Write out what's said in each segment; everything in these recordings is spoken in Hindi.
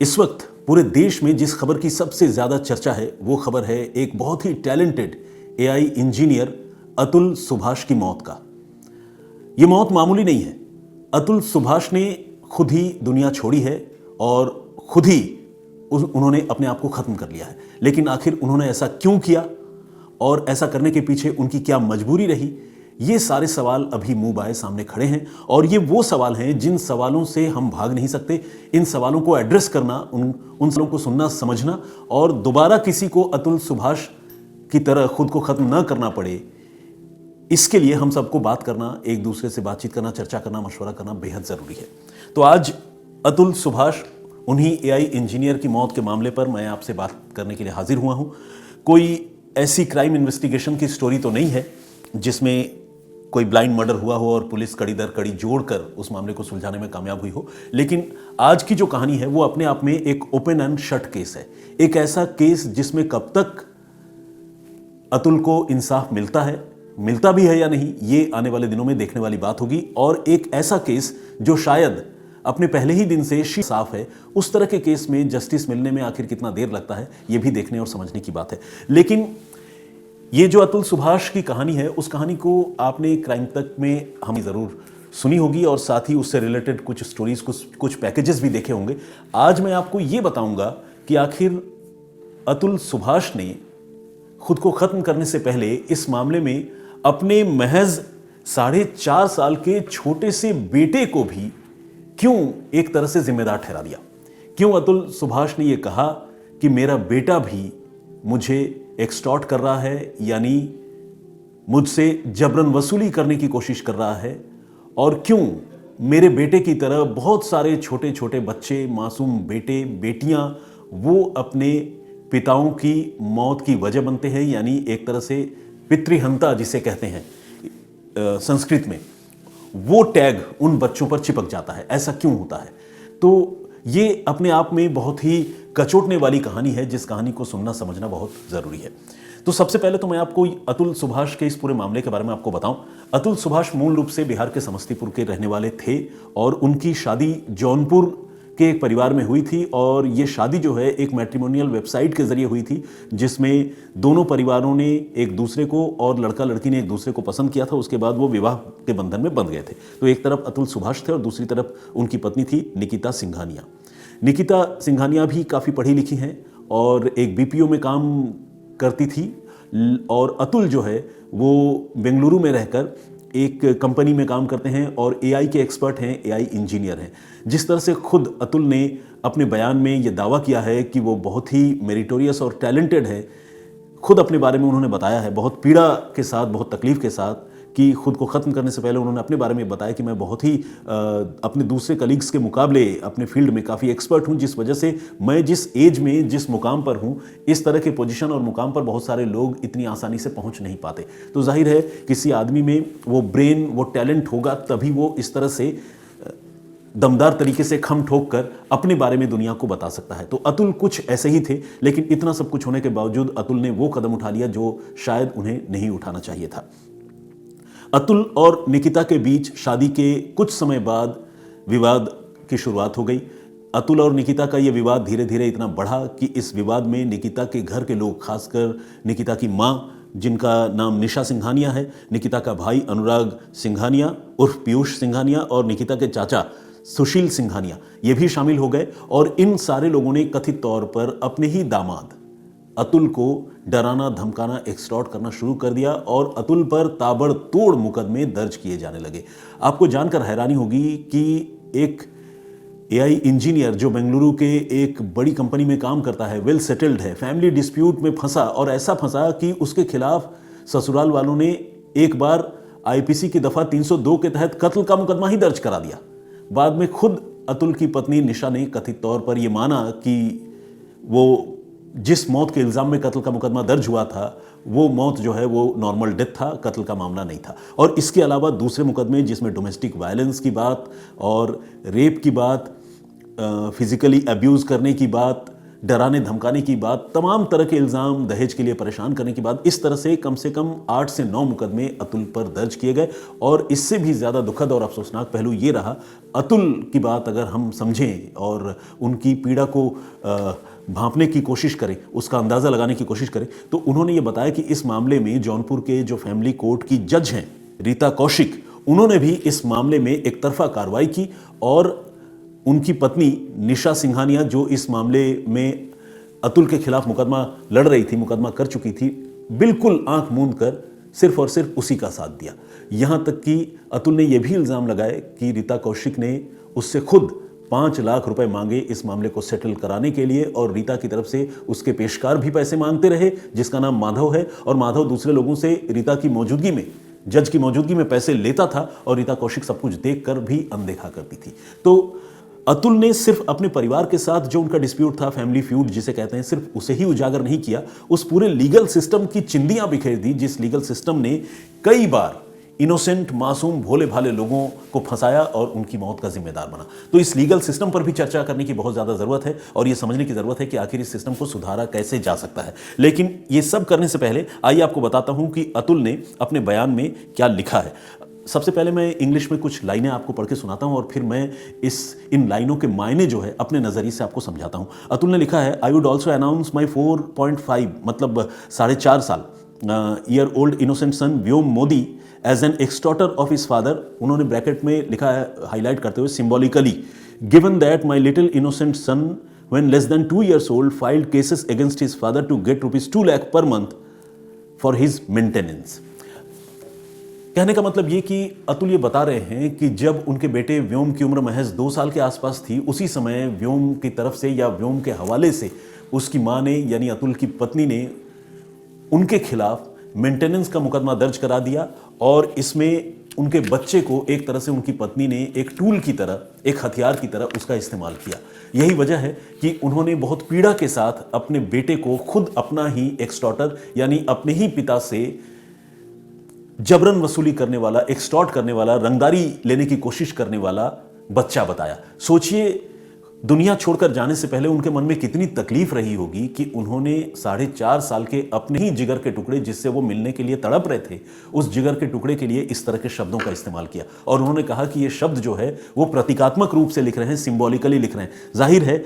इस वक्त पूरे देश में जिस खबर की सबसे ज्यादा चर्चा है वो खबर है एक बहुत ही talented AI engineer Atul Subhash की मौत का। ये मौत मामूली नहीं है। अतुल सुभाष ने खुद ही दुनिया छोड़ी है और खुद ही उन्होंने अपने आप को खत्म कर लिया है। लेकिन आखिर उन्होंने ऐसा क्यों किया और ऐसा करने के पीछे उनकी क्या मजबूरी रही, ये सारे सवाल अभी मुंह बाए सामने खड़े हैं। और ये वो सवाल हैं जिन सवालों से हम भाग नहीं सकते। इन सवालों को एड्रेस करना, उन सवालों को सुनना, समझना और दोबारा किसी को अतुल सुभाष की तरह खुद को खत्म न करना पड़े, इसके लिए हम सबको बात करना, एक दूसरे से बातचीत करना, चर्चा करना, मशवरा करना बेहद जरूरी है। तो आज अतुल सुभाष, उन्हीं एआई इंजीनियर की मौत के मामले पर मैं आपसे बात करने के लिए हाजिर हुआ हूं। कोई ऐसी क्राइम इन्वेस्टिगेशन की स्टोरी तो नहीं है जिसमें कोई ब्लाइंड मर्डर हुआ हो और पुलिस कड़ी दर कड़ी जोड़कर उस मामले को सुलझाने में कामयाब हुई हो। लेकिन आज की जो कहानी है वो अपने आप में एक ओपन एंड शट केस है। एक ऐसा केस जिसमें कब तक अतुल को इंसाफ मिलता भी है या नहीं, ये आने वाले दिनों में देखने वाली बात होगी। और एक ऐसा केस जो शायद अपने पहले ही दिन से साफ है, उस तरह के केस में जस्टिस मिलने में आखिर कितना देर लगता है, ये भी देखने और समझने की बात है। लेकिन ये जो अतुल सुभाष की कहानी है, उस कहानी को आपने क्राइम तक में हम जरूर सुनी होगी और साथ ही उससे रिलेटेड कुछ स्टोरीज, कुछ पैकेजेस भी देखे होंगे। आज मैं आपको ये बताऊंगा कि आखिर अतुल सुभाष ने खुद को खत्म करने से पहले इस मामले में अपने महज 4.5 साल के छोटे से बेटे को भी क्यों एक तरह से जिम्मेदार ठहरा दिया। क्यों अतुल सुभाष ने यह कहा कि मेरा बेटा भी मुझे एक्सटॉर्ट कर रहा है, यानी मुझसे जबरन वसूली करने की कोशिश कर रहा है। और क्यों मेरे बेटे की तरह बहुत सारे छोटे छोटे बच्चे, मासूम बेटे बेटियां, वो अपने पिताओं की मौत की वजह बनते हैं, यानी एक तरह से पितृहंता जिसे कहते हैं संस्कृत में, वो टैग उन बच्चों पर चिपक जाता है। ऐसा क्यों होता है? तो ये अपने आप में बहुत ही कचोटने वाली कहानी है, जिस कहानी को सुनना समझना बहुत जरूरी है। तो सबसे पहले तो मैं आपको अतुल सुभाष के इस पूरे मामले के बारे में आपको बताऊं। अतुल सुभाष मूल रूप से बिहार के समस्तीपुर के रहने वाले थे और उनकी शादी जौनपुर के एक परिवार में हुई थी। और ये शादी जो है एक मैट्रिमोनियल वेबसाइट के जरिए हुई थी, जिसमें दोनों परिवारों ने एक दूसरे को और लड़का लड़की ने एक दूसरे को पसंद किया था। उसके बाद वो विवाह के बंधन में बंध गए थे। तो एक तरफ अतुल सुभाष थे और दूसरी तरफ उनकी पत्नी थी निकिता सिंघानिया। निकिता सिंघानिया भी काफ़ी पढ़ी लिखी हैं और एक बीपीओ में काम करती थी। और अतुल जो है वो बेंगलुरु में रहकर एक कंपनी में काम करते हैं और एआई के एक्सपर्ट हैं, एआई इंजीनियर हैं। जिस तरह से खुद अतुल ने अपने बयान में ये दावा किया है कि वो बहुत ही मेरिटोरियस और टैलेंटेड है, खुद अपने बारे में उन्होंने बताया है बहुत पीड़ा के साथ, बहुत तकलीफ के साथ, कि खुद को ख़त्म करने से पहले उन्होंने अपने बारे में बताया कि मैं बहुत ही अपने दूसरे कलीग्स के मुकाबले अपने फील्ड में काफ़ी एक्सपर्ट हूं, जिस वजह से मैं जिस एज में जिस मुकाम पर हूं, इस तरह के पोजीशन और मुकाम पर बहुत सारे लोग इतनी आसानी से पहुंच नहीं पाते। तो जाहिर है किसी आदमी में वो ब्रेन, वो टैलेंट होगा, तभी वो इस तरह से दमदार तरीके से खम ठोक कर अपने बारे में दुनिया को बता सकता है। तो अतुल कुछ ऐसे ही थे। लेकिन इतना सब कुछ होने के बावजूद अतुल ने वो कदम उठा लिया जो शायद उन्हें नहीं उठाना चाहिए था। अतुल और निकिता के बीच शादी के कुछ समय बाद विवाद की शुरुआत हो गई। अतुल और निकिता का यह विवाद धीरे धीरे इतना बढ़ा कि इस विवाद में निकिता के घर के लोग, खासकर निकिता की मां, जिनका नाम निशा सिंघानिया है, निकिता का भाई अनुराग सिंघानिया उर्फ पीयूष सिंघानिया और निकिता के चाचा सुशील सिंघानिया, ये भी शामिल हो गए। और इन सारे लोगों ने कथित तौर पर अपने ही दामाद अतुल को डराना, धमकाना, एक्सटॉर्ट करना शुरू कर दिया और अतुल पर ताबड़तोड़ मुकदमे दर्ज किए जाने लगे। आपको जानकर हैरानी होगी कि एक एआई इंजीनियर जो बेंगलुरु के एक बड़ी कंपनी में काम करता है, वेल सेटल्ड है, फैमिली डिस्प्यूट में फंसा और ऐसा फंसा कि उसके खिलाफ ससुराल वालों ने एक बार आईपीसी की दफा 302 के तहत कत्ल का मुकदमा ही दर्ज करा दिया। बाद में खुद अतुल की पत्नी निशा ने कथित तौर पर यह माना कि वो जिस मौत के इल्ज़ाम में कत्ल का मुकदमा दर्ज हुआ था, वो मौत जो है वो नॉर्मल डेथ था, कत्ल का मामला नहीं था। और इसके अलावा दूसरे मुकदमे जिसमें डोमेस्टिक वायलेंस की बात और रेप की बात, फिजिकली अब्यूज़ करने की बात, डराने धमकाने की बात, तमाम तरह के इल्ज़ाम, दहेज के लिए परेशान करने की बात, इस तरह से कम 8 से 9 मुकदमे अतुल पर दर्ज किए गए। और इससे भी ज़्यादा दुखद और अफसोसनाक पहलू ये रहा, अतुल की बात अगर हम समझें और उनकी पीड़ा को भांपने की कोशिश करें, उसका अंदाज़ा लगाने की कोशिश करें, तो उन्होंने ये बताया कि इस मामले में जौनपुर के जो फैमिली कोर्ट की जज हैं रीता कौशिक, उन्होंने भी इस मामले में एक तरफा कार्रवाई की और उनकी पत्नी निशा सिंघानिया, जो इस मामले में अतुल के खिलाफ मुकदमा लड़ रही थी, मुकदमा कर चुकी थी, बिल्कुल आंख मूंद कर सिर्फ और सिर्फ उसी का साथ दिया। यहां तक कि अतुल ने यह भी इल्जाम लगाए कि रीता कौशिक ने उससे खुद 5 लाख रुपए मांगे इस मामले को सेटल कराने के लिए, और रीता की तरफ से उसके पेशकार भी पैसे मांगते रहे, जिसका नाम माधव है, और माधव दूसरे लोगों से रीता की मौजूदगी में, जज की मौजूदगी में पैसे लेता था और रीता कौशिक सब कुछ देखकर भी अनदेखा करती थी। तो अतुल ने सिर्फ अपने परिवार के साथ जो उनका डिस्प्यूट था, फैमिली फ्यूड जिसे कहते हैं, सिर्फ उसे ही उजागर नहीं किया, उस पूरे लीगल सिस्टम की चिंदियां बिखेर दी, जिस लीगल सिस्टम ने कई बार इनोसेंट, मासूम, भोले भाले लोगों को फंसाया और उनकी मौत का जिम्मेदार बना। तो इस लीगल सिस्टम पर भी चर्चा करने की बहुत ज़्यादा ज़रूरत है और यह समझने की ज़रूरत है कि आखिर इस सिस्टम को सुधारा कैसे जा सकता है। लेकिन ये सब करने से पहले आइए आपको बताता हूं कि अतुल ने अपने बयान में क्या लिखा है। सबसे पहले मैं इंग्लिश में कुछ लाइनें आपको पढ़ के सुनाता हूं और फिर मैं इन लाइनों के मायने जो है अपने नज़रिए से आपको समझाता हूं। अतुल ने लिखा है, I would also announce my 4.5 मतलब 4.5 साल year old innocent son Vyom Modi as an extorter of his father. उन्होंने ब्रैकेट में लिखा है, हाईलाइट करते हुए, symbolically, given that my little innocent son when less than 2 years old filed cases against his father to get rupees 2 lakh per month for his maintenance। कहने का मतलब ये कि अतुल ये बता रहे हैं कि जब उनके बेटे व्योम की उम्र महज 2 साल के आसपास थी, उसी समय व्योम की तरफ से या व्योम के हवाले से उसकी मां ने, यानी अतुल की पत्नी ने, उनके खिलाफ मेंटेनेंस का मुकदमा दर्ज करा दिया और इसमें उनके बच्चे को एक तरह से उनकी पत्नी ने एक टूल की तरह, एक हथियार की तरह उसका इस्तेमाल किया। यही वजह है कि उन्होंने बहुत पीड़ा के साथ अपने बेटे को खुद अपना ही एक्सटॉर्टर, यानी अपने ही पिता से जबरन वसूली करने वाला, एक्सटॉर्ट करने वाला, रंगदारी लेने की कोशिश करने वाला बच्चा बताया। सोचिए, दुनिया छोड़कर जाने से पहले उनके मन में कितनी तकलीफ रही होगी कि उन्होंने 4.5 साल के अपने ही जिगर के टुकड़े, जिससे वो मिलने के लिए तड़प रहे थे, उस जिगर के टुकड़े के लिए इस तरह के शब्दों का इस्तेमाल किया। और उन्होंने कहा कि ये शब्द जो है वो प्रतीकात्मक रूप से लिख रहे हैं, सिंबॉलिकली लिख रहे हैं। जाहिर है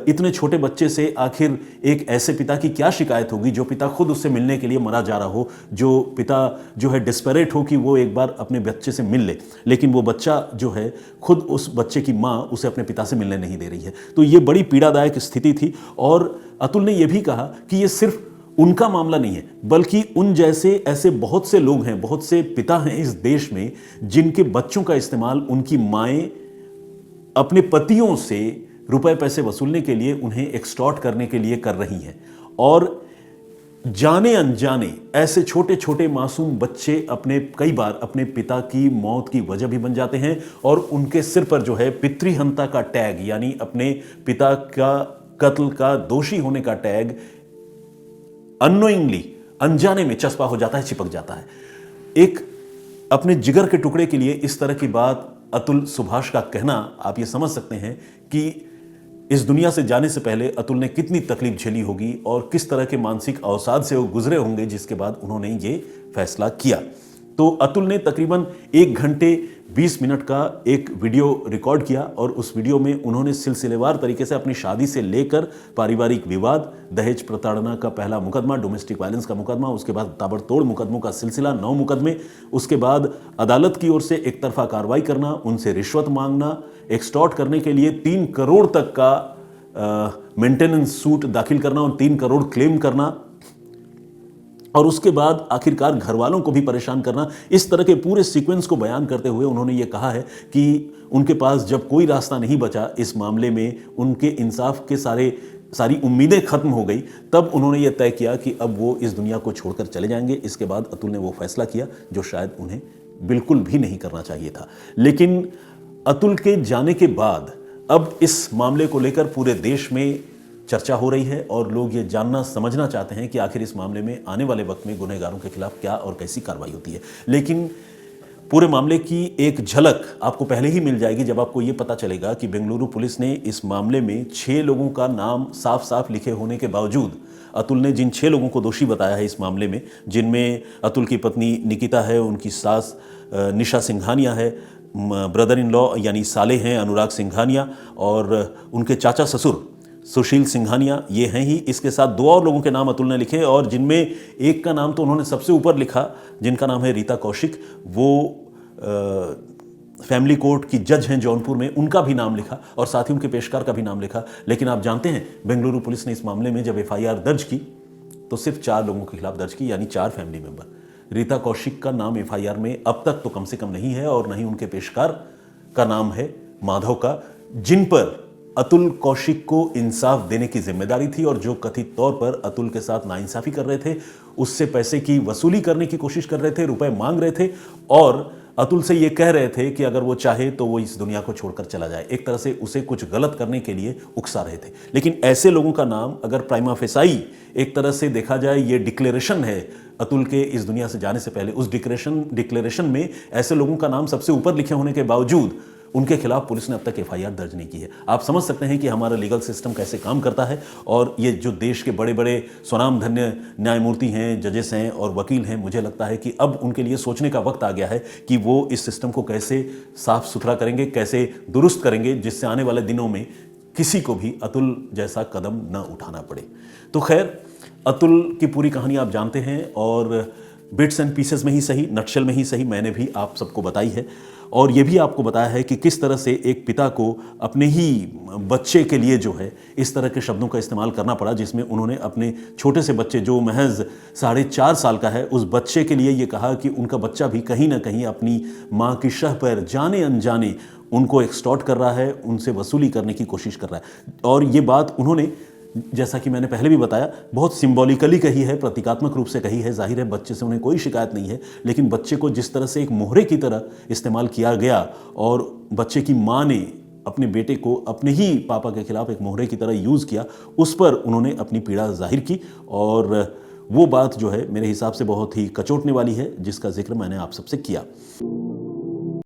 इतने छोटे बच्चे से आखिर एक ऐसे पिता की क्या शिकायत होगी जो पिता खुद उससे मिलने के लिए मरा जा रहा हो, जो पिता जो है डिस्परेट हो कि वो एक बार अपने बच्चे से मिल ले, लेकिन वो बच्चा जो है खुद उस बच्चे की माँ उसे अपने पिता से मिलने नहीं दे रही है। तो ये बड़ी पीड़ादायक स्थिति थी। और अतुल ने यह भी कहा कि ये सिर्फ उनका मामला नहीं है, बल्कि उन जैसे ऐसे बहुत से लोग हैं, बहुत से पिता हैं इस देश में, जिनके बच्चों का इस्तेमाल उनकी माएं अपने पतियों से रुपए पैसे वसूलने के लिए, उन्हें एक्सटॉर्ट करने के लिए कर रही हैं। और जाने अनजाने ऐसे छोटे छोटे मासूम बच्चे कई बार अपने पिता की मौत की वजह भी बन जाते हैं और उनके सिर पर जो है पितृहंता का टैग, यानी अपने पिता का कत्ल का दोषी होने का टैग अननोइंगली, अनजाने में चस्पा हो जाता है, चिपक जाता है। एक अपने जिगर के टुकड़े के लिए इस तरह की बात अतुल सुभाष का कहना, आप ये समझ सकते हैं कि इस दुनिया से जाने से पहले अतुल ने कितनी तकलीफ झेली होगी और किस तरह के मानसिक अवसाद से वो गुजरे होंगे, जिसके बाद उन्होंने ये फैसला किया। तो अतुल ने तकरीबन 1 घंटे 20 मिनट का एक वीडियो रिकॉर्ड किया और उस वीडियो में उन्होंने सिलसिलेवार तरीके से अपनी शादी से लेकर पारिवारिक विवाद, दहेज प्रताड़ना का पहला मुकदमा, डोमेस्टिक वायलेंस का मुकदमा, उसके बाद ताबड़तोड़ मुकदमों का सिलसिला, 9 मुकदमे, उसके बाद अदालत की ओर से एक तरफा कार्रवाई करना, उनसे रिश्वत मांगना, एक्सटॉर्ट करने के लिए 3 करोड़ तक का मेंटेनेंस सूट दाखिल करना और 3 करोड़ क्लेम करना, और उसके बाद आखिरकार घर वालों को भी परेशान करना। इस तरह के पूरे सीक्वेंस को बयान करते हुए उन्होंने ये कहा है कि उनके पास जब कोई रास्ता नहीं बचा इस मामले में, उनके इंसाफ के सारी उम्मीदें खत्म हो गई, तब उन्होंने ये तय किया कि अब वो इस दुनिया को छोड़कर चले जाएंगे। इसके बाद अतुल ने वो फैसला किया जो शायद उन्हें बिल्कुल भी नहीं करना चाहिए था। लेकिन अतुल के जाने के बाद अब इस मामले को लेकर पूरे देश में चर्चा हो रही है और लोग ये जानना, समझना चाहते हैं कि आखिर इस मामले में आने वाले वक्त में गुनहगारों के खिलाफ क्या और कैसी कार्रवाई होती है। लेकिन पूरे मामले की एक झलक आपको पहले ही मिल जाएगी जब आपको ये पता चलेगा कि बेंगलुरु पुलिस ने इस मामले में 6 लोगों का नाम साफ साफ लिखे होने के बावजूद अतुल ने जिन 6 लोगों को दोषी बताया है इस मामले में, जिनमें अतुल की पत्नी निकिता है, उनकी सास निशा सिंघानिया है, ब्रदर इन लॉ यानी साले हैं अनुराग सिंघानिया, और उनके चाचा ससुर सुशील सिंघानिया, ये हैं ही। इसके साथ 2 और लोगों के नाम अतुल ने लिखे और जिनमें एक का नाम तो उन्होंने सबसे ऊपर लिखा, जिनका नाम है रीता कौशिक। वो फैमिली कोर्ट की जज हैं जौनपुर में, उनका भी नाम लिखा और साथ ही उनके पेशकार का भी नाम लिखा। लेकिन आप जानते हैं बेंगलुरु पुलिस ने इस मामले में जब एफआईआर दर्ज की तो सिर्फ 4 लोगों के खिलाफ दर्ज की, यानी 4 फैमिली मेंबर। रीता कौशिक का नाम एफआईआर में अब तक तो कम से कम नहीं है और नहीं उनके पेशकार का नाम है माधव का, जिन पर अतुल कौशिक को इंसाफ देने की जिम्मेदारी थी और जो कथित तौर पर अतुल के साथ नाइंसाफी कर रहे थे, उससे पैसे की वसूली करने की कोशिश कर रहे थे, रुपए मांग रहे थे और अतुल से ये कह रहे थे कि अगर वो चाहे तो वो इस दुनिया को छोड़कर चला जाए। एक तरह से उसे कुछ गलत करने के लिए उकसा रहे थे। लेकिन ऐसे लोगों का नाम अगर प्राइमा फेसाई एक तरह से देखा जाए, ये डिक्लेरेशन है अतुल के इस दुनिया से जाने से पहले, उस डिक्लेरेशन में ऐसे लोगों का नाम सबसे ऊपर लिखे होने के बावजूद उनके खिलाफ पुलिस ने अब तक एफआईआर दर्ज नहीं की है। आप समझ सकते हैं कि हमारा लीगल सिस्टम कैसे काम करता है और ये जो देश के बड़े बड़े स्वनामधन्य न्यायमूर्ति हैं, जजेस हैं और वकील हैं, मुझे लगता है कि अब उनके लिए सोचने का वक्त आ गया है कि वो इस सिस्टम को कैसे साफ सुथरा करेंगे, कैसे दुरुस्त करेंगे, जिससे आने वाले दिनों में किसी को भी अतुल जैसा कदम न उठाना पड़े। तो खैर, अतुल की पूरी कहानी आप जानते हैं और बिट्स एंड पीसेस में ही सही, नटशेल में ही सही, मैंने भी आप सबको बताई है और ये भी आपको बताया है कि किस तरह से एक पिता को अपने ही बच्चे के लिए जो है इस तरह के शब्दों का इस्तेमाल करना पड़ा, जिसमें उन्होंने अपने छोटे से बच्चे जो महज 4.5 साल का है, उस बच्चे के लिए ये कहा कि उनका बच्चा भी कहीं ना कहीं अपनी माँ की शह पर जाने अनजाने उनको एक्सटॉर्ट कर रहा है, उनसे वसूली करने की कोशिश कर रहा है। और ये बात उन्होंने, जैसा कि मैंने पहले भी बताया, बहुत सिंबॉलिकली कही है, प्रतीकात्मक रूप से कही है। जाहिर है बच्चे से उन्हें कोई शिकायत नहीं है, लेकिन बच्चे को जिस तरह से एक मोहरे की तरह इस्तेमाल किया गया और बच्चे की माँ ने अपने बेटे को अपने ही पापा के खिलाफ एक मोहरे की तरह यूज़ किया, उस पर उन्होंने अपनी पीड़ा जाहिर की। और वो बात जो है मेरे हिसाब से बहुत ही कचोटने वाली है, जिसका जिक्र मैंने आप सबसे किया।